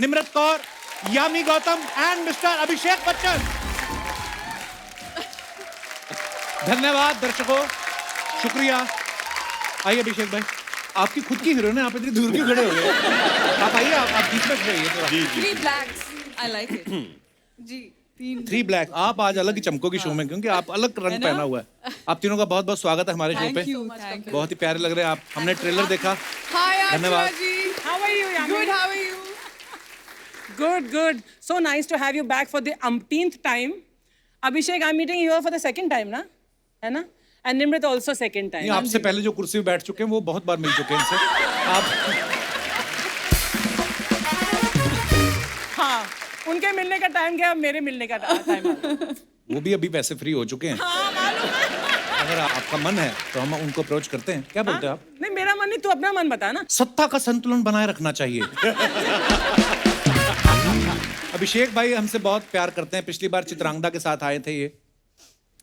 Nimrat Kaur, Yami Gautam and mister Abhishek Bachchan. धन्यवाद दर्शकों, शुक्रिया। आइए अभिषेक भाई, आपकी खुद की हीरोइन है, आप इतनी दूर क्यों खड़े हो गए? आप आइए, आप बीच में खड़े होइए थोड़ा। जी जी। 3 blacks. I like it. जी 3 ब्लैक, आप आज अलग ही चमकोगी शो में, क्योंकि आप अलग रंग पहना हुआ है। आप तीनों का बहुत बहुत स्वागत है हमारे शो पे। Thank you. बहुत ही प्यारे लग रहे हैं आप। हमने ट्रेलर देखा। Hi धन्यवाद। Ashra ji. How are you, Yami? Good. How are you? Good, good. So nice to have you back for the umpteenth time. Abhishek, I'm meeting you here for the second time, ना? है ना? And Nimrit also second time. नहीं, आपसे पहले जो कुर्सी पे बैठ चुके हैं वो बहुत बार मिल चुके हैं इनसे। आप हाँ, उनके मिलने का टाइम गया, अब मेरे मिलने का टाइम आ गया। वो भी अभी पैसे फ्री हो चुके हैं। हाँ, मालूम है। अगर आपका मन है तो हम उनको अप्रोच करते हैं। क्या बोलते हैं आप? नहीं, मेरा मन नहीं, तू अपना मन बता ना। सत्ता का संतुलन बनाए रखना चाहिए। अभिषेक भाई हमसे बहुत प्यार करते हैं। पिछली बार चित्रांगदा के साथ आए थे ये।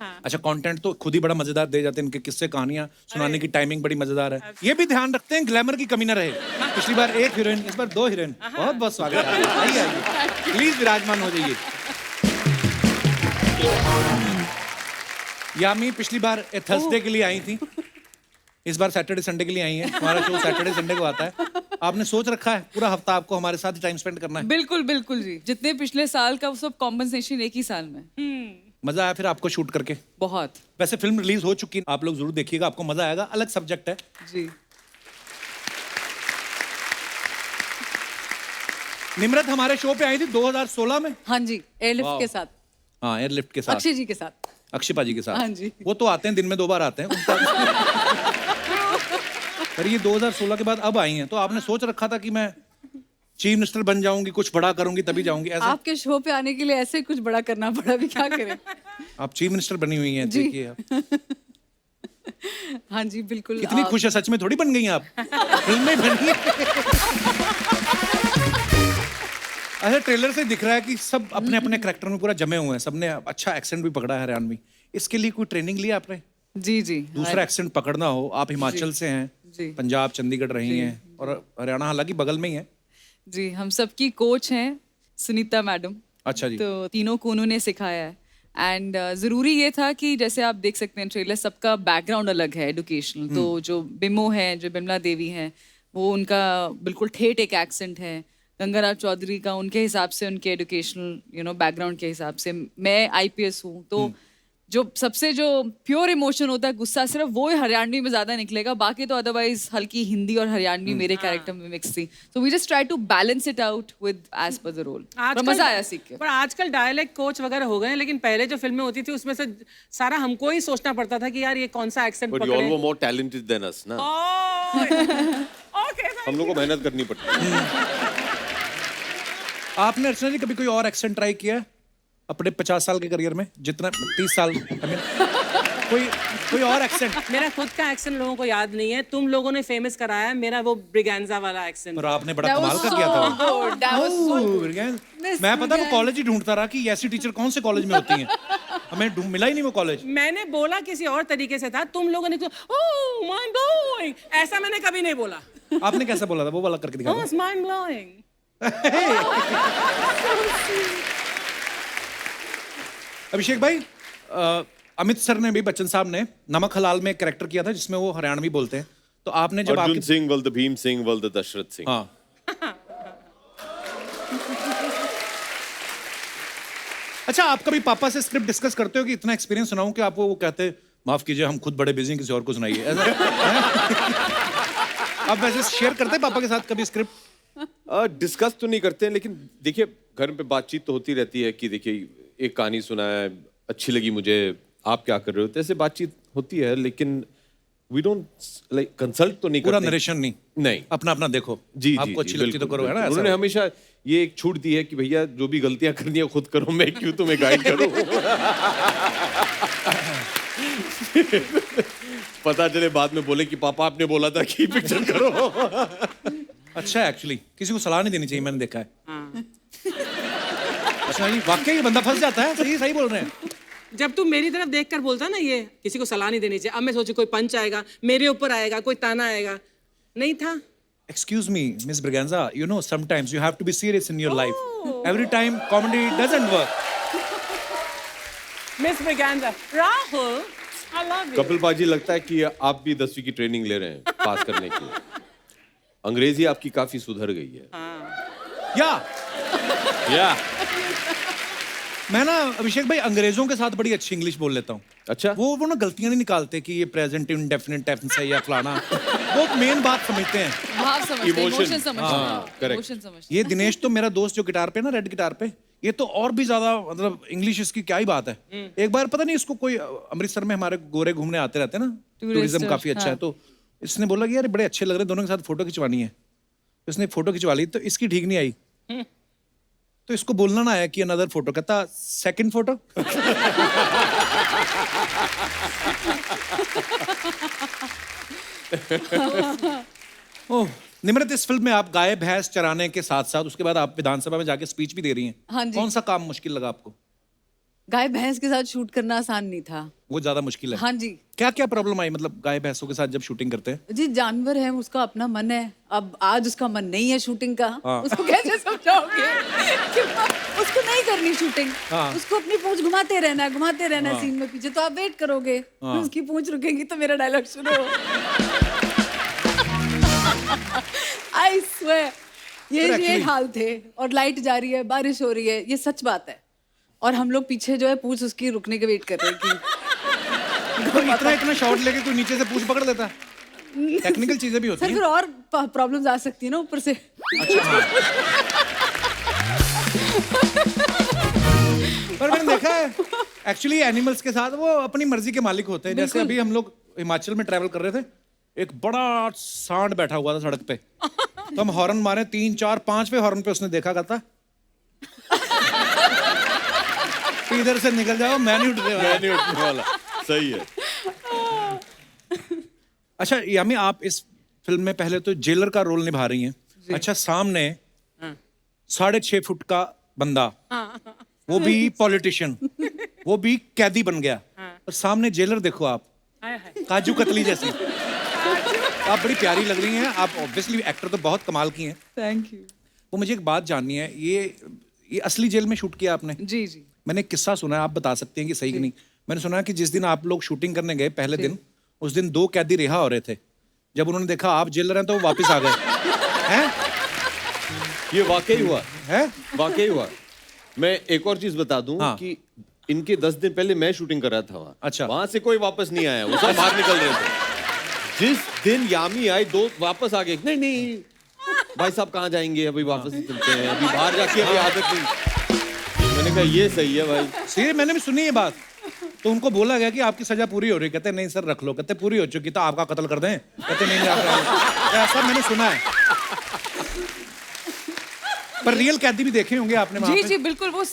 हाँ। अच्छा, कंटेंट तो खुद ही बड़ा मजेदार दे जाते हैं। इनके किस्से कहानियां सुनाने की टाइमिंग बड़ी मजेदार है। ये भी ध्यान रखते हैं ग्लैमर की कमी ना रहे। पिछली बार 1 हीरोइन, इस बार 2 हीरोइन। बहुत बहुत स्वागत है। आइए आइए, प्लीज विराजमान हो जाइए। यामी पिछली बार थर्सडे के लिए आई थी, इस बार सैटरडे संडे के लिए आई है। हमारा शो सैटरडे संडे को आता है। आपने सोच रखा है पूरा हफ्ता आपको हमारे साथ टाइम स्पेंड करना है? बिल्कुल बिल्कुल जी, जितने पिछले साल का वो सब कॉम्पनसेशन एक ही साल में। मजा आया फिर आपको शूट करके? बहुत वैसे फिल्म रिलीज हो चुकी है, आप लोग जरूर देखिएगा, आपको मजा आएगा। अलग सब्जेक्ट है जी। निम्रत हमारे शो पे आई थी 2016 में। हाँ जी, एयरलिफ्ट वाह। के साथ, हाँ, एयरलिफ्ट के साथ, अक्षय जी के साथ। अक्षय पाजी के साथ। हाँ जी। वो तो आते हैं दिन में 2 बार आते हैं पर ये 2016 के बाद अब आई हैं, तो आपने सोच रखा था कि मैं चीफ मिनिस्टर बन जाऊंगी, कुछ बड़ा करूंगी तभी जाऊंगी, ऐसा? आपके शो पे आने के लिए ऐसे कुछ बड़ा करना पड़ा, भी क्या करें। आप चीफ मिनिस्टर बनी हुई हैं, जी। देखिए आप। हाँ जी बिल्कुल। कितनी खुश है, सच में थोड़ी बन गई हैं आप, फिल्म में बनी है। अच्छा, ट्रेलर से दिख रहा है कि सब अपने अपने कैरेक्टर में पूरा जमे हुए हैं, सबने अच्छा एक्सेंट भी पकड़ा है हरियाणवी। इसके लिए कोई ट्रेनिंग लिया आपने? जी जी। दूसरा एक्सेंट पकड़ना हो, आप हिमाचल से हैं, जी। पंजाब चंडीगढ़ रही हैं, और हरियाणा हालांकि बगल में ही है। जी, हम सबकी कोच हैं सुनीता मैडम। अच्छा जी। तो तीनों को उन्होंने सिखाया है। एंड ज़रूरी ये था कि जैसे आप देख सकते हैं ट्रेलर, सबका बैकग्राउंड अलग है एजुकेशनल। तो जो बिमो है, जो बिमला देवी हैं, वो उनका बिल्कुल ठेठ एक एक्सेंट है। गंगाराव चौधरी का उनके हिसाब से, उनके एजुकेशनल बैकग्राउंड के हिसाब से। मैं IPS हूँ, तो जो सबसे जो प्योर इमोशन होता है, गुस्सा, सिर्फ वो हरियाणवी में ज्यादा निकलेगा। बाकी तो अदरवाइज हल्की हिंदी और हरियाणवी मेरे कैरेक्टर में मिक्स थी। So we just try to balance it out with as per the role. मजा आया सीख के। पर आजकल डायलेक्ट कोच वगैरह हो गए हैं, लेकिन पहले जो फिल्में होती थी उसमें से सारा हमको ही सोचना पड़ता था कि यार ये कौन सा accent But you all were more talented than us, ना? ओके। हम लोग को मेहनत करनी पड़ती है। आपने अर्चना जी कभी कोई और एक्सेंट ट्राई किया है अपने 50 साल के करियर में, जितना 30 साल? कोई और एक्सेंट? मेरा खुद का एक्सेंट लोगों को याद नहीं है, तुम लोगों ने फेमस कराया मेरा वो ब्रिगेंजा वाला एक्सेंट। और आपने बड़ा कमाल का किया था वो। मैं पता वो कॉलेज ही ढूंढता रहा कि ऐसी टीचर कौन से कॉलेज में होती हैं, हमें मिला ही नहीं वो कॉलेज। मैंने बोला किसी और तरीके से था, तुम लोगों ने तो ओह माइंड ब्लोइंग, ऐसा मैंने कभी नहीं बोला। आपने कैसे बोला था, वो वाला करके दिखा। ओह माइंड ब्लोइंग। अभिषेक भाई, अमित सर ने भी, बच्चन साहब ने नमक हलाल में एक कैरेक्टर किया था जिसमें वो हरियाणवी बोलते हैं, तो आपने जब अर्जुन सिंह वल्द भीम सिंह वल्द दशरथ सिंह। हाँ। अच्छा, आप कभी पापा से स्क्रिप्ट डिस्कस करते हो कि इतना एक्सपीरियंस सुनाऊं कि आपको वो कहते माफ कीजिए हम खुद बड़े बिजी हैं, किसी और को सुनाइए, आप वैसे शेयर करते हैं पापा के साथ कभी स्क्रिप्ट? डिस्कस तो नहीं करते हैं, लेकिन देखिए घर पे बातचीत तो होती रहती है कि देखिए एक कहानी सुना है, अच्छी लगी मुझे, आप क्या कर रहे हो, तो ऐसे बातचीत होती है, लेकिन वी डोंट लाइक कंसल्ट तो नहीं पूरा करते। नरेशन नहीं, अपना अपना देखो जी आपको अच्छी लगती तो करो, है ना? उन्होंने हमेशा ये एक छूट दी है कि भैया जो भी गलतियां करनी है खुद करो, मैं क्यों तुम्हें गाइड करूं। पता चले बाद में बोले कि पापा आपने बोला था कि पिक्चर करो। अच्छा, एक्चुअली किसी को सलाह नहीं देनी चाहिए, मैंने देखा है। अच्छा जी, वाकई ये बंदा फंस जाता है। सही बोल रहे हैं। जब तू मेरी तरफ देखकर बोलता ना ये किसी को सलाह नहीं देनी चाहिए, अब मैं सोचू कोई पंच आएगा, मेरे ऊपर आएगा, कोई ताना आएगा, नहीं था। Excuse me, Miss Braganza, you know, sometimes you have to be serious in your life. Every time comedy doesn't work. Miss Braganza. Rahul, I love you. Kapil पाजी, लगता है कि आप भी 10वीं की ट्रेनिंग ले रहे हैं पास करने की। अंग्रेजी आपकी काफी सुधर गई है। या मैं ना अभिषेक भाई अंग्रेजों के साथ बड़ी अच्छी इंग्लिश बोल लेता हूँ। अच्छा। वो ना गलतियां नहीं निकालते कि ये प्रेजेंट इंडेफिनिट टेंस है या फलाना। वो मेन बात समझते हैं। भाव समझते हैं, Emotion. इमोशन समझते हैं, correct. इमोशन समझते ये दिनेश तो मेरा दोस्त जो गिटार पे ना, रेड गिटार पे, ये तो और भी ज्यादा, मतलब इंग्लिश इसकी क्या ही बात है। एक बार पता नहीं इसको कोई अमृतसर में हमारे गोरे घूमने आते रहते हैं ना, टूरिज्म काफी अच्छा है, तो इसने बोला कि यार बड़े अच्छे लग रहे हैं, दोनों के साथ फोटो खिंचवानी है। इसने फोटो खिंचवा ली तो इसकी ठीक नहीं आई, तो इसको बोलना ना आया कि अनदर फोटो, कहता सेकंड फोटो। ओह निमरत, इस फिल्म में आप गाय भैंस चराने के साथ साथ उसके बाद आप विधानसभा में जाके स्पीच भी दे रही हैं। हाँ जी। कौन सा काम मुश्किल लगा आपको? गाय भैंस के साथ शूट करना आसान नहीं था। वो ज्यादा मुश्किल है। हाँ जी। क्या क्या प्रॉब्लम आई, मतलब गाय भैंसों के साथ जब शूटिंग करते हैं? जी, जानवर है, उसका अपना मन है। अब आज उसका मन नहीं है शूटिंग का, हाँ। उसको कैसे समझाओगे कि उसको नहीं करनी शूटिंग। हाँ। उसको अपनी पूंछ घुमाते रहना है सीन में पीछे, तो आप वेट करोगे। उसकी पूंछ रुकेगी तो मेरा डायलॉग शुरू हो। आई स्वेयर, ये हाल थे। और लाइट जा रही है, बारिश हो रही है, ये सच बात है। और हम लोग पीछे जो है पूंछ उसकी रुकने के वेट कर रहे हैं कि तो इतना शॉट लेके कोई नीचे से पूंछ पकड़ लेता है। टेक्निकल चीजें भी होती सर हैं। फिर और प्रॉब्लम्स आ सकती है ना ऊपर से। अच्छा हाँ। पर मैंने देखा है एक्चुअली एनिमल्स के साथ वो अपनी मर्जी के मालिक होते हैं। जैसे अभी हम लोग हिमाचल में ट्रैवल कर रहे थे, एक बड़ा सांड बैठा हुआ था सड़क पे, तो हम हॉर्न मारे 3 4 5वें हॉर्न पे उसने देखा करता इधर से निकल जाओ, मैं नहीं उठने वाला। सही है। अच्छा यामी, आप इस फिल्म में पहले तो जेलर का रोल निभा रही हैं। अच्छा, सामने 6.5 फुट का बंदा, वो भी पॉलिटिशियन, वो भी कैदी बन गया, और सामने जेलर देखो आप, काजू कतली जैसी। आप बड़ी प्यारी लग रही हैं। आप ऑब्वियसली एक्टर तो बहुत कमाल की हैं। Thank you. वो मुझे एक बात जाननी है, ये असली जेल में शूट किया आपने? जी जी। मैंने एक किस्सा सुना है, आप बता सकते हैं कि सही कि नहीं। मैंने सुना है कि जिस दिन आप लोग शूटिंग करने गए पहले दिन, उस दिन 2 कैदी रिहा हो रहे थे। जब उन्होंने देखा आप जेलर हैं तो वो वापस आ गए हैं। ये वाकई हुआ है? वाकई हुआ। मैं एक और चीज बता दूं हाँ। कि इनके 10 दिन पहले मैं शूटिंग कर रहा था वहाँ। अच्छा। वहां से कोई वापस नहीं आया, वो सब बाहर निकल रहे थे। जिस दिन यामी आई, 2 वापस आ गए। नहीं भाई साहब कहाँ जाएंगे, अभी वापस चलते हैं, अभी बाहर जाके अभी आदत नहीं। मैंने कहा ये सही है भाई। सीरियस, मैंने भी सुनी ये बात। तो उनको बोला गया कि आपकी सजा पूरी हो रही है, कहते नहीं सर रख लो, कहते पूरी हो चुकी तो आपका कत्ल कर दें, कहते नहीं ऐसा मैंने सुना है। पर रियल कैदी भी देखे होंगे आपने वहाँ जी पे? जी बिल्कुल, वो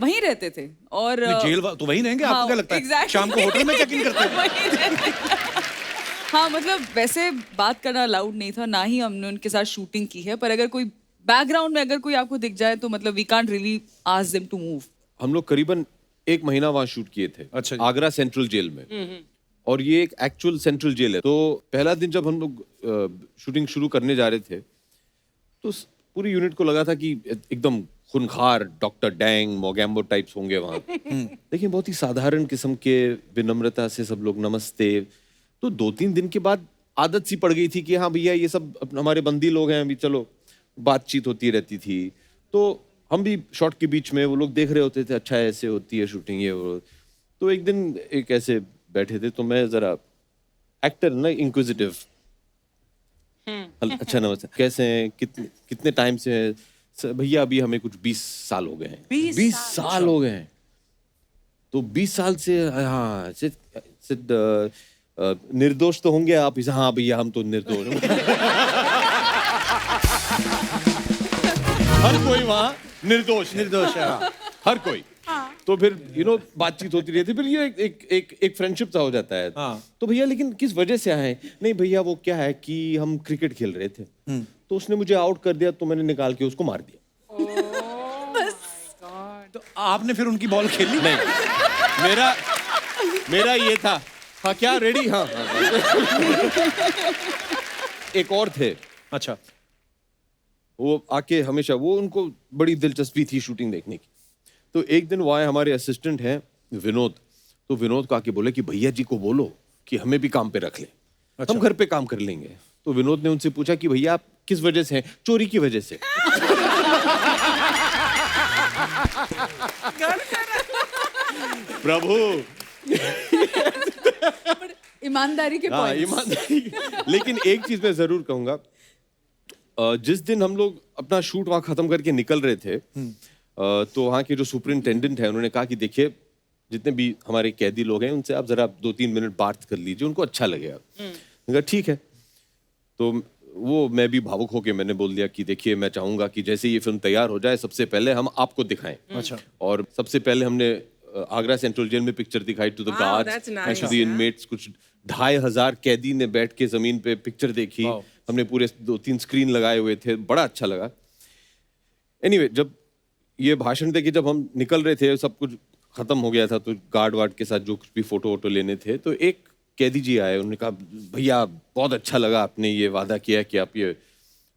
वहीं रहते थे। और जेल तो वहीं रहेंगे, आपको क्या लगता है? exactly. शाम को होटल में चेक इन करते हैं। वहीं रहते थे। हाँ, मतलब वैसे बात करना अलाउड नहीं था, ना ही हमने उनके साथ शूटिंग की है। पर अगर कोई बैकग्राउंड में अगर कोई आपको दिख जाए तो मतलब we can't really ask them to move. हम लोग करीबन 1 महीना वहाँ शूट किए थे। अच्छा जी। आगरा सेंट्रल जेल में। और ये एक एक्चुअल सेंट्रल जेल है। तो पहला दिन जब हम लोग शूटिंग शुरू करने जा रहे थे, तो पूरी यूनिट को लगा था कि एकदम खूनखार डॉक्टर डैंग मोगैम्बो टाइप्स होंगे वहाँ। लेकिन बहुत ही साधारण किस्म के, विनम्रता से सब लोग नमस्ते। तो 2-3 दिन के बाद आदत सी पड़ गई थी कि हाँ भैया ये सब हमारे बंदी लोग हैं, अभी चलो बातचीत होती रहती थी। तो हम भी शॉट के बीच में वो लोग देख रहे होते थे, अच्छा ऐसे होती है शूटिंग ये वो। तो एक दिन एक ऐसे बैठे थे, तो मैं जरा एक्टर ना इंक्विजिटिव, अच्छा नमस्ते, कैसे हैं, कितने टाइम से हैं? भैया अभी हमें कुछ 20 साल हो गए हैं। 20 साल हो गए हैं। तो 20 साल से हाँ निर्दोष तो होंगे आप? हाँ भैया हम तो निर्दोष। हर कोई वहाँ निर्दोष है। हर कोई। तो फिर बातचीत होती रहती, फिर ये एक फ्रेंडशिप सा हो जाता है। तो भैया लेकिन किस वजह से आए? नहीं भैया वो क्या है कि हम क्रिकेट खेल रहे थे, तो उसने मुझे आउट कर दिया, तो मैंने निकाल के उसको मार दिया। तो आपने फिर उनकी बॉल खेली? नहीं, मेरा ये था। हाँ क्या रेडी? हाँ। एक और थे। अच्छा। वो आके हमेशा, वो उनको बड़ी दिलचस्पी थी शूटिंग देखने की। तो एक दिन वो आए, हमारे असिस्टेंट हैं विनोद, तो विनोद को आके बोले कि भैया जी को बोलो कि हमें भी काम पे रख ले, हम घर पे काम कर लेंगे। तो विनोद ने उनसे पूछा कि भैया आप किस वजह से हैं? चोरी की वजह से। प्रभु, ईमानदारी के हाँ पॉइंट्स। ईमानदारी। लेकिन एक चीज मैं जरूर कहूंगा, जिस दिन हम लोग अपना शूट वहां खत्म करके निकल रहे थे, तो वहाँ के जो सुपरिंटेंडेंट है उन्होंने कहा कि देखिए जितने भी हमारे कैदी लोग हैं उनसे आप जरा 2-3 मिनट बात कर लीजिए, उनको अच्छा लगेगा। मैंने कहा ठीक है। तो वो मैं भी भावुक होके मैंने बोल दिया कि देखिए मैं चाहूंगा कि जैसे ये फिल्म तैयार हो जाए सबसे पहले हम आपको दिखाएं। अच्छा। और सबसे पहले हमने आगरा सेंट्रल जेल में पिक्चर दिखाई to the Wow, guards that's nice, and to the inmates. कुछ 2500 कैदी ने बैठ के जमीन पे पिक्चर देखी। Wow. हमने पूरे 2-3 स्क्रीन लगाए हुए थे, बड़ा अच्छा लगा। एनीवे, जब ये भाषण दे के जब हम निकल रहे थे, सब कुछ खत्म हो गया था, तो गार्ड वार्ड के साथ जो कुछ भी फोटो वोटो लेने थे, तो एक कैदी जी आए, उन्होंने कहा भैया बहुत अच्छा लगा, आपने ये वादा किया कि आप ये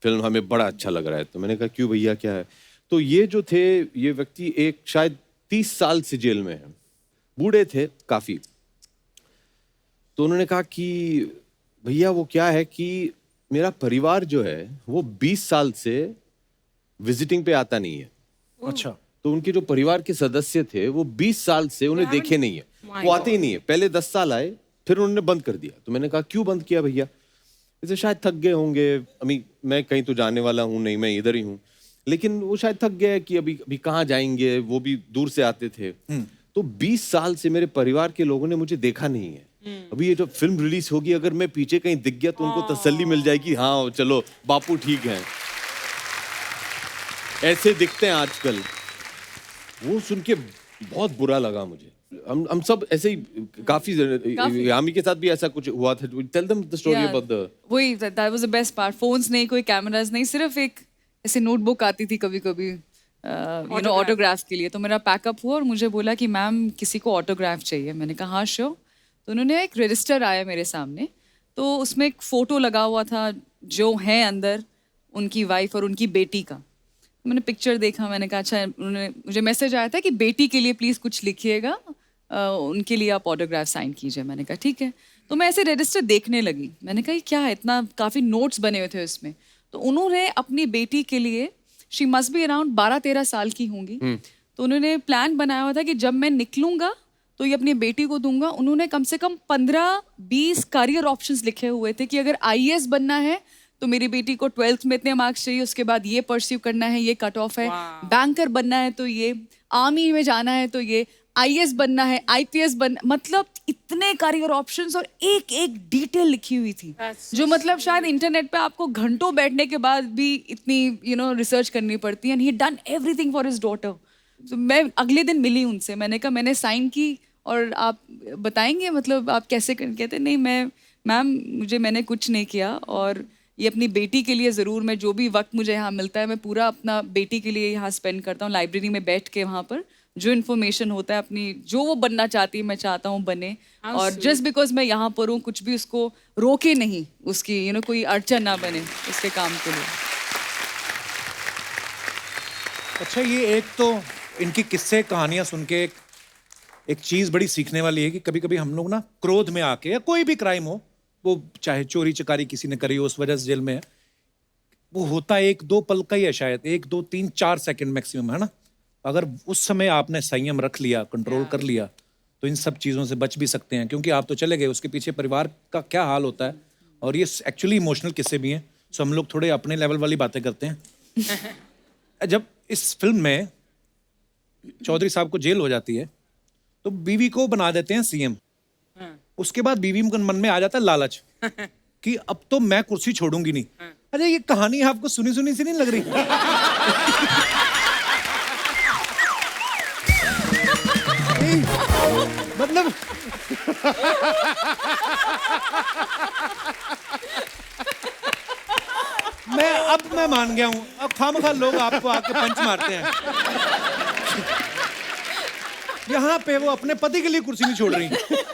फिल्म, हमें बड़ा अच्छा लग रहा है। तो मैंने कहा क्यों भैया, क्या है? तो ये जो थे, ये व्यक्ति एक शायद 30 साल से जेल में है, बूढ़े थे काफी। तो उन्होंने कहा कि भैया वो क्या है कि मेरा परिवार जो है वो 20 साल से विजिटिंग पे आता नहीं है। अच्छा। तो उनके जो परिवार के सदस्य थे वो 20 साल से उन्हें देखे नहीं है, वो आते ही नहीं है। पहले 10 साल आए, फिर उन्होंने बंद कर दिया। तो मैंने कहा क्यों बंद किया भैया? इसे शायद थक गए होंगे, अभी मैं कहीं तो जाने वाला हूँ नहीं, मैं इधर ही हूँ। लेकिन वो शायद थक गए कि अभी अभी कहाँ जाएंगे, वो भी दूर से आते थे। तो 20 साल से मेरे परिवार के लोगों ने मुझे देखा नहीं है। अभी ये जब फिल्म रिलीज होगी, अगर मैं पीछे कहीं दिख गया तो उनको तसल्ली मिल जाएगी, हाँ चलो बापू ठीक है। ऐसे दिखते हैं आजकल। वो सुन के बहुत बुरा लगा मुझे। हम सब ऐसे ही काफी यामी के साथ भी ऐसा कुछ हुआ था। Tell them the story about the, वही that was the best part. Phones नहीं, कोई कैमरास नहीं, सिर्फ एक ऐसे नोटबुक आती थी कभी कभी यू नो ऑटोग्राफ के लिए। तो मेरा पैकअप हुआ और मुझे बोला कि मैम किसी को ऑटोग्राफ चाहिए। मैंने कहा हाँ श्योर। तो उन्होंने एक रजिस्टर आया मेरे सामने, तो उसमें एक फोटो लगा हुआ था जो है अंदर उनकी वाइफ और उनकी बेटी का। मैंने पिक्चर देखा, मैंने कहा अच्छा। उन्होंने मुझे मैसेज आया था कि बेटी के लिए प्लीज़ कुछ लिखिएगा, उनके लिए आप ऑटोग्राफ साइन कीजिए। मैंने कहा ठीक है। तो मैं ऐसे रजिस्टर देखने लगी, मैंने कहा ये क्या है, इतना काफ़ी नोट्स बने हुए थे उसमें। तो उन्होंने अपनी बेटी के लिए, शी मस्ट बी अराउंड 12-13 साल की होंगी, तो उन्होंने प्लान बनाया हुआ था कि जब मैं निकलूंगा तो ये अपनी बेटी को दूंगा। उन्होंने कम से कम 15-20 करियर ऑप्शंस लिखे हुए थे कि अगर IAS बनना है तो मेरी बेटी को 12th में इतने मार्क्स चाहिए, उसके बाद ये परस्यू करना है, ये कट ऑफ है, बैंकर बनना है तो ये, आर्मी में जाना है तो ये, IAS बनना है, IPS बनना, मतलब इतने करियर ऑप्शंस और एक एक डिटेल लिखी हुई थी जो मतलब शायद इंटरनेट पे आपको घंटों बैठने के बाद भी इतनी यू नो रिसर्च करनी पड़ती है। And he done everything for his daughter. तो मैं अगले दिन मिली उनसे, मैंने कहा मैंने साइन की और आप बताएंगे मतलब आप कैसे कहते नहीं मैम मैंने कुछ नहीं किया, और ये अपनी बेटी के लिए ज़रूर, मैं जो भी वक्त मुझे यहाँ मिलता है मैं पूरा अपना बेटी के लिए यहाँ स्पेंड करता हूँ, लाइब्रेरी में बैठ के वहाँ पर जो इन्फॉर्मेशन होता है अपनी, जो वो बनना चाहती है मैं चाहता हूँ बने। और जस्ट बिकॉज मैं यहाँ पर हूँ कुछ भी उसको रोके नहीं, उसकी यू नो कोई अड़चन ना बने उसके काम के लिए। अच्छा, ये एक तो इनकी किस्से कहानियां सुन के एक चीज बड़ी सीखने वाली है कि कभी कभी हम लोग ना क्रोध में आके, या कोई भी क्राइम हो, वो चाहे चोरी चकारी किसी ने करी हो उस वजह से जेल में है, वो होता 1-2 पल का ही है, शायद 1-2-3-4 सेकंड मैक्सिमम, है ना। अगर उस समय आपने संयम रख लिया, कंट्रोल कर लिया, तो इन सब चीज़ों से बच भी सकते हैं। क्योंकि आप तो चले गए, उसके पीछे परिवार का क्या हाल होता है, और ये एक्चुअली इमोशनल किस्से भी हैं। सो हम लोग थोड़े अपने लेवल वाली बातें करते हैं। जब इस फिल्म में चौधरी साहब को जेल हो जाती है तो बीवी को बना देते हैं CM। उसके बाद बीवी के मन में आ जाता है लालच कि अब तो मैं कुर्सी छोड़ूंगी नहीं। अरे ये कहानी आपको सुनी सुनी सी नहीं लग रही? मतलब मैं मान गया हूं, अब खामखा लोग आपको आके पंच मारते हैं। यहाँ पे वो अपने पति के लिए कुर्सी नहीं छोड़ रही,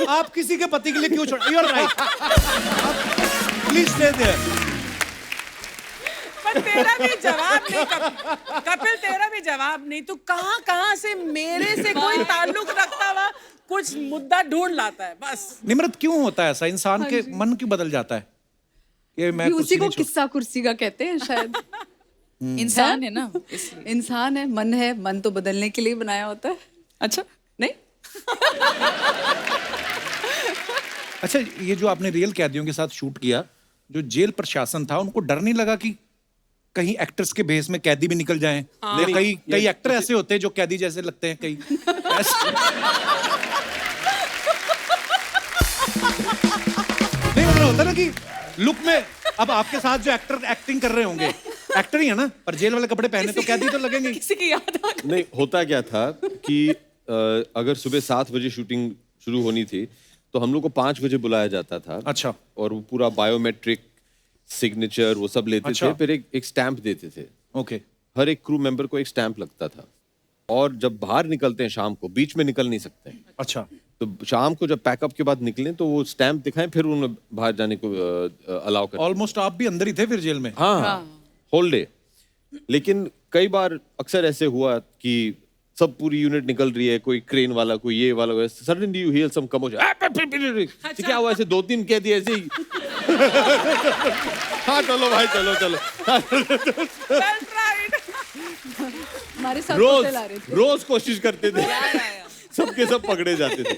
आप किसी के पति के लिए क्यों छोड़? You are right, please stay there. तेरा भी जवाब नहीं कपिल, तेरा भी जवाब नहीं। तू कहाँ कहाँ से मेरे से कोई ताल्लुक रखता हुआ कुछ मुद्दा ढूंढ लाता है बस। निम्रत, क्यों होता है ऐसा? इंसान के मन क्यों बदल जाता है? ये मैं उसी कुर्सी को नहीं छोड़- किस्सा कुर्सी का कहते हैं शायद। इंसान है ना, इसलिए। इंसान है, मन है, मन तो बदलने के लिए बनाया होता है। अच्छा, नहीं, अच्छा, ये जो आपने रियल कैदियों के साथ शूट किया, जो जेल प्रशासन था, उनको डर नहीं लगा कि कहीं एक्टर्स के भेस में कैदी भी निकल जाएं? या कई एक्टर ऐसे होते हैं जो कैदी जैसे लगते हैं, कई ऐसे- नहीं, मतलब होता ना कि लुक में, अब आपके साथ जो एक्टर एक्टिंग कर रहे होंगे, एक्टर ही है ना, पर जेल वाले कपड़े पहने तो कैदी तो लगेंगे। किसी की याद आ गई। नहीं, होता क्या था कि अगर सुबह 7 बजे शूटिंग शुरू होनी थी तो हम लोग को 5 बजे बुलाया जाता था। अच्छा। और वो पूरा बायोमेट्रिक सिग्नेचर वो सब लेते अच्छा। थे, फिर एक स्टैंप देते थे। ओके। हर एक क्रू मेंबर को एक स्टैंप लगता था। और जब बाहर निकलते हैं शाम को, बीच में निकल नहीं सकते, अच्छा। तो शाम को जब पैकअप के बाद निकलें तो वो स्टैंप दिखाएं, फिर उन्हें बाहर जाने को अलाउ करें। ऑलमोस्ट आप भी अंदर ही थे फिर जेल में? हाँ, होल डे। लेकिन कई बार अक्सर ऐसे हुआ कि सब पूरी यूनिट निकल रही है, कोई क्रेन वाला, कोई ये वाला, suddenly you hear some commotion, क्या हुआ? ऐसे 2-3 कह दिए ऐसे ही। हाँ चलो भाई, चलो चलो। हमारे साथ होटल आ रहे थे। रोज कोशिश करते थे, सबके सब पकड़े जाते थे।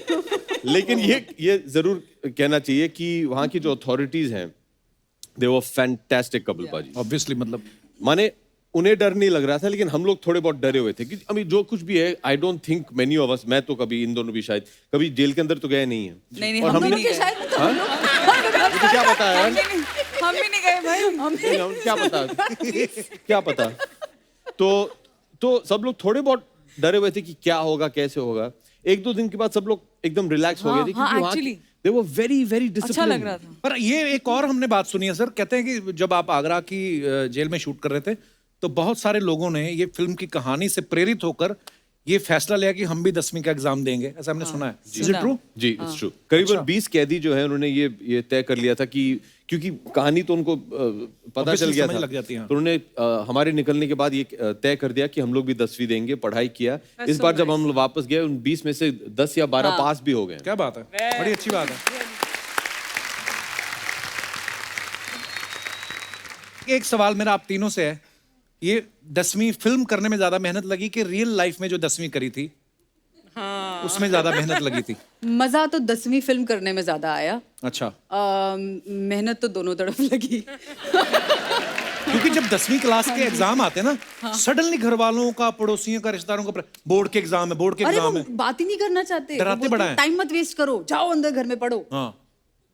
लेकिन ये जरूर कहना चाहिए कि वहाँ की जो अथॉरिटीज हैं, दे वर फैंटास्टिक कपिल पाजी। ऑब्वियसली, मतलब माने उन्हें डर नहीं लग रहा था, लेकिन हम लोग थोड़े बहुत डरे हुए थे कि अभी जो कुछ भी है, I don't think many of us, मैं तो कभी, इन दोनों भी शायद कभी जेल के अंदर तो गए नहीं है। नहीं, और हम हमने नहीं गए। शायद तो हम लोग मुझे क्या पता है, हम भी नहीं गए भाई। हम क्या पता, क्या पता। तो सब लोग थोड़े बहुत डरे हुए थे कि क्या होगा, कैसे होगा। 1-2 दिन के बाद सब लोग एकदम रिलैक्स हो गए थे, क्योंकि वहाँ actually। They were very very अच्छा लग रहा था। पर ये एक और हमने बात सुनी है सर, कहते हैं कि जब आप आगरा की जेल में शूट कर रहे थे तो बहुत सारे लोगों ने ये फिल्म की कहानी से प्रेरित होकर ये फैसला लिया कि हम भी 10वीं का एग्जाम देंगे, ऐसा हमने सुना है। Is it true? जी, इट्स ट्रू। करीबन 20 कैदी जो है, उन्होंने ये तय कर लिया था कि क्योंकि कहानी तो उनको पता चल गया समझ था, लग जाती है, हाँ। तो उन्होंने हमारे निकलने के बाद ये तय कर दिया कि हम लोग भी 10वीं देंगे। पढ़ाई किया। इस बार जब हम लोग वापस गए, उन 20 में से 10 या 12 पास भी हो गए। क्या बात है, बड़ी अच्छी बात है। एक सवाल मेरा आप तीनों से है, ये 10वीं फिल्म करने में ज्यादा मेहनत लगी कि रियल लाइफ में जो 10वीं करी थी उसमें ज्यादा मेहनत लगी थी? मजा तो 10वीं फिल्म करने में ज्यादा आया। अच्छा। मेहनत तो दोनों तरफ लगी। क्योंकि जब 10वीं क्लास के एग्जाम आते हैं ना, सडनली घर वालों का, पड़ोसियों का, रिश्तेदारों का बोर्ड के एग्जाम है, बोर्ड के अरे एग्जाम वो है, बात ही नहीं करना चाहते। डराते बड़ा है। टाइम मत वेस्ट करो, जाओ अंदर घर में पढ़ो। हाँ,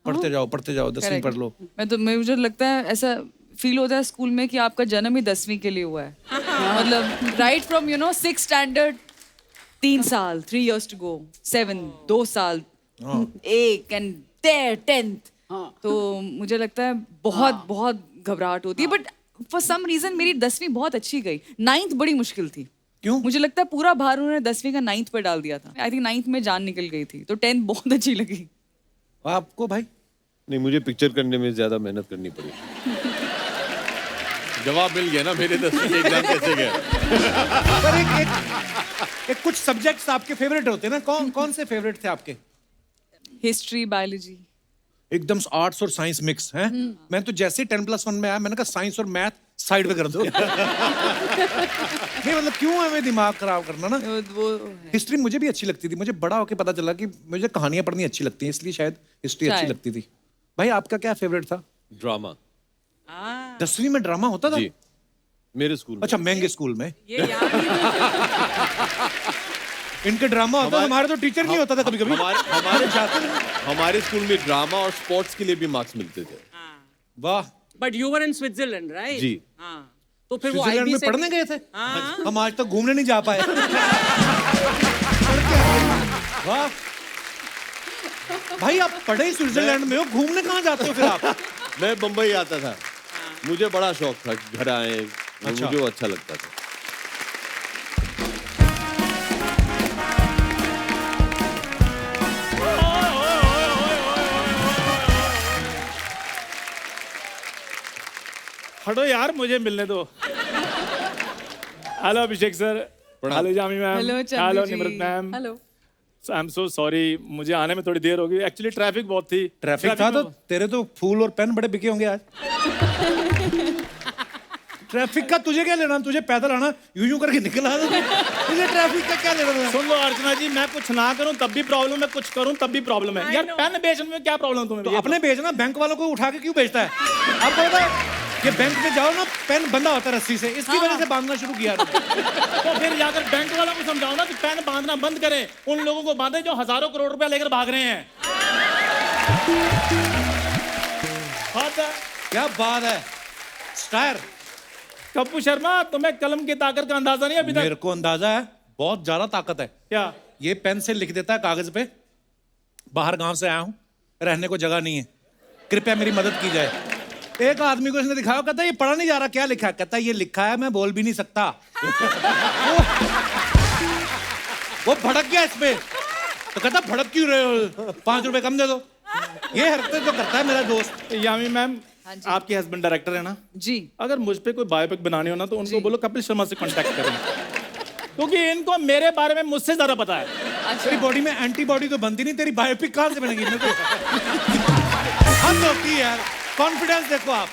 पढ़ते जाओ 10वीं पढ़ लो। मुझे लगता है ऐसा फील होता है स्कूल में कि आपका जन्म ही 10वीं के लिए हुआ है। मतलब राइट फ्रॉम 6 स्टैंडर्ड 3 साल, 3 years to go, 7 2 साल, 1 and there 10th। तो मुझे लगता है बहुत घबराहट होती है। बट फॉर सम रीजन मेरी 10वीं बहुत अच्छी गई। 9th बड़ी मुश्किल थी। क्यों? मुझे लगता है पूरा भार उन्होंने 10वीं का 9th पे डाल दिया था। आई थिंक 9th में जान निकल गई थी, तो 10th बहुत अच्छी लगी। आपको भाई? नहीं, मुझे पिक्चर करने में ज्यादा मेहनत करनी पड़ी। जवाब मिल गया ना, मेरे 10वीं के एग्जाम कैसे गए। पर एक कुछ सब्जेक्ट्स आपके फेवरेट होते हैं ना, कौन से फेवरेट थे आपके? History, biology. एकदम आर्ट्स और साइंस मिक्स हैं। मैं तो जैसे 10+1 में आया, मैंने कहा साइंस और मैथ साइड पे कर दो। नहीं, मतलब क्यों हमें दिमाग खराब करना ना। वो हिस्ट्री मुझे भी अच्छी लगती थी, मुझे बड़ा होके पता चला कि मुझे कहानियां पढ़नी अच्छी लगती हैं, इसलिए शायद हिस्ट्री अच्छी शायद। लगती थी। भाई आपका क्या फेवरेट था? ड्रामा। 10वीं में ड्रामा होता था? जी, मेरे स्कूल में। अच्छा, महंगे स्कूल में ये यार इनके ड्रामा होता था, हमारे तो टीचर नहीं होता था कभी कभी। हमारे स्कूल में ड्रामा और स्पोर्ट्स के लिए भी मार्क्स मिलते थे। वाह। But you were in Switzerland, right? जी। हाँ, तो फिर वो स्विट्जरलैंड IB में से पढ़ने गए थे? हाँ। हम आज तक घूमने नहीं जा पाए। वाह भाई, आप पढ़े ही स्विट्जरलैंड में हो, घूमने कहाँ जाते हो फिर आप? मैं बम्बई आता था, मुझे बड़ा शौक था कि घर आए। अच्छा। मुझे वो अच्छा लगता था। हटो यार, मुझे मिलने दो। Hello Abhishek sir, hello Jami ma'am, hello Chandu hello ji. Nimrit ma'am. Hello. I am so sorry, मुझे आने में थोड़ी देर होगी। एक्चुअली ट्रैफिक बहुत थी। ट्रैफिक था तो तेरे तो फूल और पेन बड़े बिके होंगे आज। ट्रैफिक का तुझे क्या लेना, तुझे पैदल आना यूं यूं करके निकल आ तुझे ट्रैफिक का क्या लेना। सुन लो अर्चना जी, मैं कुछ ना करूं तब भी प्रॉब्लम है, कुछ करूं तब भी प्रॉब्लम है। यार पेन बेचने में क्या प्रॉब्लम तुम्हें? तो अपने बेचना, बैंक वालों को उठा के क्यों बेचता है? आपको पता है ये बैंक में जाओ ना, पेन बंधा होता है रस्सी से, इसकी वजह से बांधना शुरू किया तो फिर जाकर बैंक वालों को समझाओ ना कि पेन बांधना बंद करें। उन लोगों को बांधे जो हजारों करोड़ रुपया लेकर भाग रहे हैं। क्या बात है स्टार। कप्पू शर्मा, तुम्हें कलम की ताकत का अंदाजा नहीं अभी तक? मेरे को अंदाजा है, बहुत ज्यादा ताकत है। क्या? ये पेन से लिख देता है कागज पे, बाहर गांव से आया हूं, रहने को जगह नहीं है, कृपया मेरी मदद की जाए। एक आदमी को इसने दिखाया, कहता है ये पढ़ा नहीं जा रहा, क्या लिखा है? कहता है ये लिखा है मैं बोल भी नहीं सकता। वो भड़क गया इस पे, तो कहता भड़क क्यों रहे हो, 5 रुपए कम दे दो। ये हरकतें तो करता है मेरा दोस्त। यामी मैम, हाँ जी। आपके हस्बैंड डायरेक्टर है ना? जी। अगर मुझ पे कोई बायोपिक बनानी हो ना तो उनको बोलो कपिल शर्मा से कांटेक्ट करें, क्योंकि इनको मेरे बारे में मुझसे ज्यादा पता है। तेरी बॉडी में एंटीबॉडी तो बनती नहीं, तेरी बायोपिक कहां से बनेगी? मेरे को हद होती है यार, कॉन्फिडेंस देखो आप।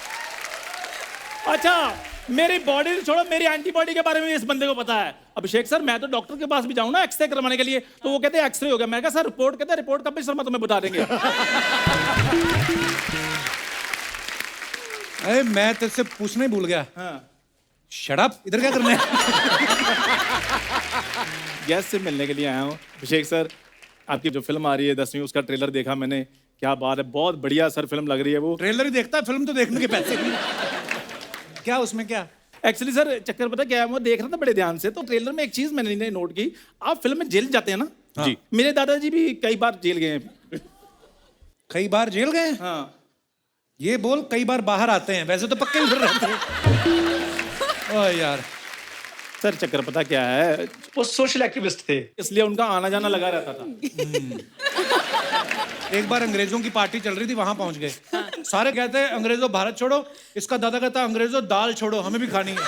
अच्छा, मेरी बॉडी छोड़ो, मेरी एंटीबॉडी के बारे में इस बंदे को पता है। अभिषेक सर, मैं तो डॉक्टर के पास भी जाऊं ना एक्सरे करवाने के लिए, तो वो कहते हैं एक्सरे हो गया। मैं कहा सर रिपोर्ट, कहते हैं रिपोर्ट कपिल शर्मा तुम्हें बता देंगे। अरे मैं तेरे से पूछना ही भूल गया। हाँ। शट अप, इधर क्या करना है? गेस्ट से मिलने के लिए आया हूँ। अभिषेक सर, आपकी जो फिल्म आ रही है 10वीं, उसका ट्रेलर देखा मैंने। क्या बात है, बहुत बढ़िया सर फिल्म लग रही है वो। ट्रेलर ही देखता है, फिल्म तो देखने के पैसे नहीं। क्या उसमें क्या? एक्चुअली सर चक्कर पता क्या है, मैं देख रहा था बड़े ध्यान से, तो ट्रेलर में एक चीज मैंने नोट की। आप फिल्म में जेल जाते हैं ना? हाँ। जी। मेरे दादाजी भी कई बार जेल गए हैं। कई बार जेल गए? हाँ। ये बोल कई बार बाहर आते हैं, वैसे तो पक्के उधर रहते हैं। ओह यार। सर चक्कर पता क्या है, वो सोशल एक्टिविस्ट थे। इसलिए उनका आना जाना लगा रहता था। एक बार अंग्रेजों की पार्टी चल रही थी, वहां पहुंच गए। सारे कहते हैं अंग्रेजों भारत छोड़ो, इसका दादा कहता है अंग्रेजों दाल छोड़ो, हमें भी खानी है।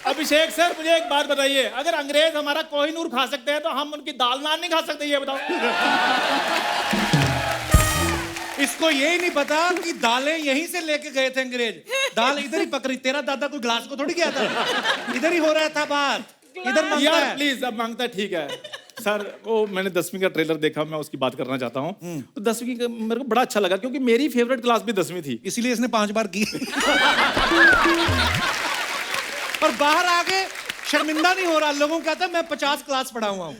अभिषेक सर, मुझे एक बात बताइए, अगर अंग्रेज हमारा कोहिनूर खा सकते हैं तो हम उनकी दाल नान नहीं खा सकते? ये बताओ। इसको यही नहीं पता कि दालें यहीं से लेके गए थे अंग्रेज, दाल इधर ही पक रही। तेरा दादा कोई ग्लास को थोड़ी गया था, इधर ही हो रहा था बात, इधर मांगता यार है। प्लीज, अब मांगता है, ठीक है सर। वो मैंने 10वीं का ट्रेलर देखा, मैं उसकी बात करना चाहता हूँ। तो 10वीं का मेरे को बड़ा अच्छा लगा, क्योंकि मेरी फेवरेट क्लास भी 10वीं थी। इसीलिए इसने 5 बार की। और बाहर आके शर्मिंदा नहीं हो रहा, लोगों को कहता मैं 50 क्लास पढ़ा हुआ हूँ।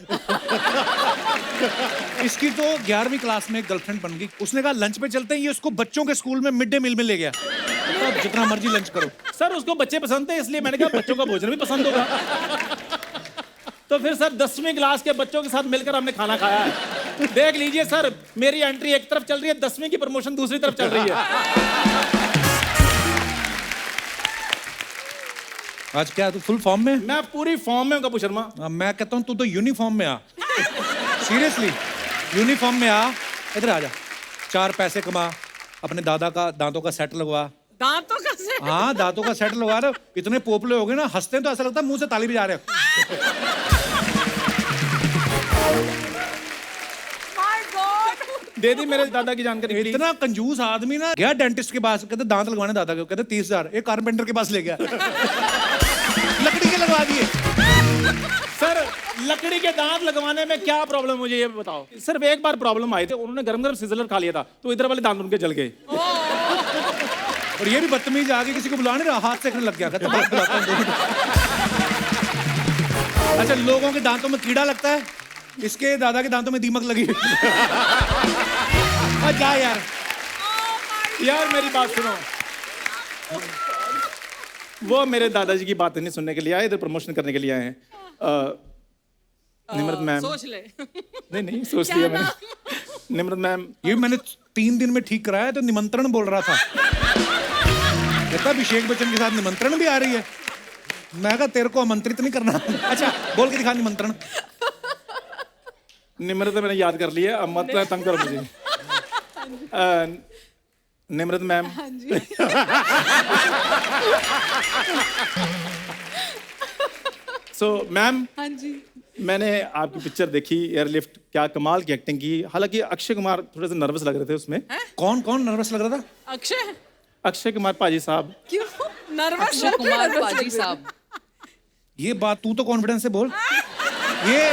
इसकी तो 11वीं क्लास में गर्लफ्रेंड बन गई। उसने कहा लंच पे चलते हैं, ये उसको बच्चों के स्कूल में मिड डे मील में ले गया। तो जितना मर्जी लंच करो। सर उसको बच्चे पसंद थे, इसलिए मैंने कहा बच्चों का भोजन भी पसंद होगा। तो फिर सर 10वीं क्लास के बच्चों के साथ मिलकर हमने खाना खाया है। देख लीजिए सर, मेरी एंट्री एक तरफ चल रही है, 10वीं की प्रमोशन दूसरी तरफ चल रही है। आज क्या तू फुल फॉर्म में? मैं पूरी फॉर्म में हूं कपूर शर्मा। मैं कहता हूँ तू तो यूनिफॉर्म में आ। सीरियसली यूनिफॉर्म में आ, इधर आ जा, 4 पैसे कमा, अपने दादा का दांतों का सेट लगवा। दांतों का सेट? हाँ, दांतों का सेट लगवा रहे हो। इतने पोपले हो गए ना, हंसते हैं तो ऐसा लगता है मुंह से ताली बजा रहे हो। My God! दे दी मेरे दादा की जानकारी। इतना कंजूस आदमी ना, गया डेंटिस्ट के पास, कहते दांत लगवाने दादा के, कहते 30,000। एक कारपेंटर के पास ले गया, लकड़ी के लगवा दिए। सर लकड़ी के दांत लगवाने में क्या प्रॉब्लम, मुझे ये बताओ। सिर्फ एक बार प्रॉब्लम आई थी, उन्होंने गरम गरम सिजलर खा लिया था, तो इधर वाले दांत उनके जल गए। और ये भी बदतमीज आगे किसी को बुला नहीं रहा, हाथ सेकने लग गया। कहता बात बुलाता हूं 2 मिनट। अच्छा, लोगों के दांतों में कीड़ा लगता है, इसके दादा के दांतों में दीमक लगी। जा यार। यार मेरी बात सुनो, वो मेरे दादाजी की बात नहीं सुनने के लिए आए, इधर प्रमोशन करने के लिए आए हैं। निमृत मैम, सोच ले। नहीं सोच लिया मैंने। निमृत मैम, ये मैंने 3 दिन में ठीक कराया, तो निमंत्रण बोल रहा था। कहता अभिषेक बच्चन के साथ निमंत्रण भी आ रही है। मैं कहा तेरे को आमंत्रित नहीं करना। अच्छा बोल के दिखा निमंत्रण। निमृत मैंने याद कर लिया, अब मत तंग करो मुझे। निमरत मैम, हाँ जी। सो मैम, हाँ जी। मैंने आपकी पिक्चर देखी एयरलिफ्ट, क्या कमाल की एक्टिंग की। हालांकि अक्षय कुमार थोड़े से नर्वस लग रहे थे उसमें। कौन कौन नर्वस लग रहा था? अक्षय अक्षय कुमार पाजी साहब। क्यों नर्वस? अक्षय कुमार पाजी साहब। ये बात तू तो कॉन्फिडेंस से बोल। ये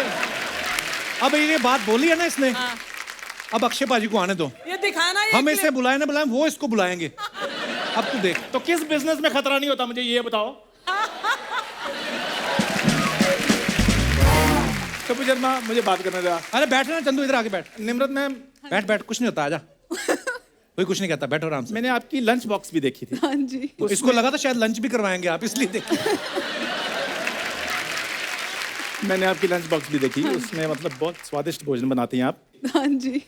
अब ये बात बोली है ना इसने, अब अक्षय पाजी को आने दो। ये दिखाना ये हम इसे बुलाए ना बुलाए, वो इसको बुलाएंगे। अब तू देख। तो किस बिजनेस में खतरा नहीं होता, मुझे ये बताओ। कपिल शर्मा, मुझे बात करने दो। अरे बैठ ना चंदू, इधर आके बैठ। निमरत मैम, बैठ बैठ, कुछ नहीं होता, आजा। कोई कुछ नहीं कहता, बैठो आराम से। मैंने आपकी लंच बॉक्स भी देखी थी। हाँ जी। तो इसको लगा था शायद लंच भी करवाएंगे आप, इसलिए देखिए। मैंने आपकी लंच बॉक्स भी देखी, उसमें मतलब बहुत स्वादिष्ट भोजन बनाती हैं आप। हाँ जी।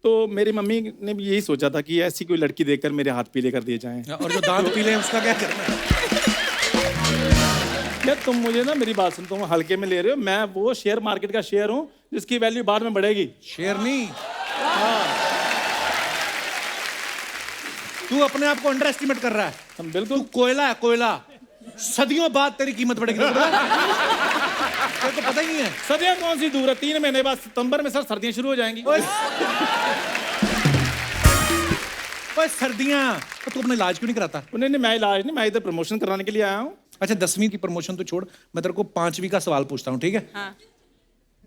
तो मेरी मम्मी ने भी यही सोचा था कि ऐसी कोई लड़की देखकर मेरे हाथ पीले कर दिए जाएं। और जो दांत पीले हैं उसका क्या करना है? यार तुम मुझे ना, मेरी बात सुन, तुम हल्के में ले रहे हो। मैं वो शेयर मार्केट का शेयर हूँ जिसकी वैल्यू बाद में बढ़ेगी। शेर नहीं। तू अपने आप को अंडर एस्टिमेट कर रहा है। हम तू बिल्कुल। कोयला है, कोयला। सदियों बाद तेरी कीमत बढ़ेगी, तेरे को पता ही नहीं है। सदियां कौन सी दूर है, 3 महीने बाद सितंबर में सर सर्दियां शुरू हो जाएंगी। ओए सर्दियां, तो तू अपना इलाज क्यों नहीं कराता? नहीं नहीं, मैं इलाज नहीं, मैं इधर प्रमोशन कराने के लिए आया हूँ। अच्छा 10वीं की प्रमोशन तो छोड़, मैं तेरे को 5वीं का सवाल पूछता हूँ, ठीक है? हाँ।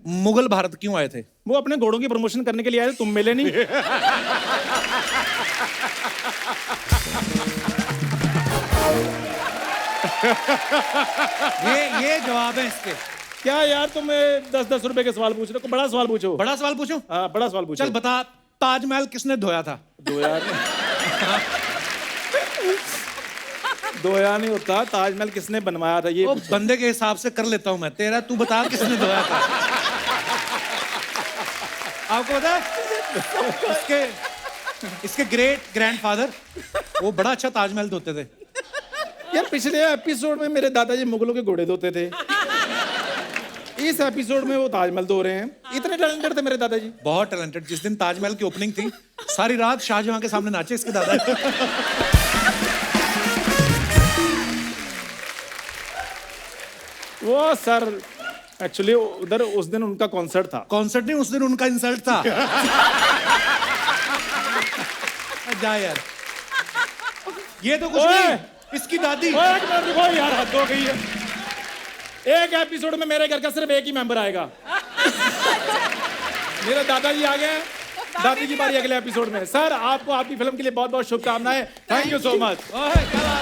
मुगल भारत क्यों आए थे? वो अपने घोड़ों की प्रमोशन करने के लिए आए थे, तुम मिले नहीं। ये जवाब है इसके। क्या यार, तुम 10-10 रुपए के सवाल पूछ रहे हो, कोई बड़ा सवाल पूछो। बड़ा सवाल पूछूं? हाँ, बड़ा सवाल पूछो। चल बता, ताजमहल किसने धोया था? 2000 नहीं होता, ताजमहल किसने बनवाया था ये वो पूछो। बंदे के हिसाब से कर लेता हूं मैं, तेरा तू बता किसने धोया था? आपको पता है इसके ग्रेट ग्रैंडफादर वो बड़ा अच्छा ताजमहल धोते थे। यार पिछले एपिसोड में मेरे दादाजी मुगलों के घोड़े धोते थे, इस एपिसोड में वो ताजमहल धो रहे हैं। इतने टैलेंटेड थे मेरे दादाजी। बहुत टैलेंटेड। जिस दिन ताजमहल की ओपनिंग थी, सारी रात शाहजहां के सामने नाचे इसके दादा। वो सर एक्चुअली उधर उस दिन उनका कॉन्सर्ट था। कॉन्सर्ट नहीं, उस दिन उनका इंसल्ट था। जा यार, ये तो कुछ ओए! नहीं, इसकी दादी। ओए, एक मिनट रुको यार, हद हो गई है। एक एपिसोड में मेरे घर का सिर्फ एक ही मेंबर आएगा। मेरे दादाजी आ गए, दादी की बारी अगले एपिसोड में। सर आपको आपकी फिल्म के लिए बहुत बहुत शुभकामनाएं। Thank you so much. ओए, क्या बात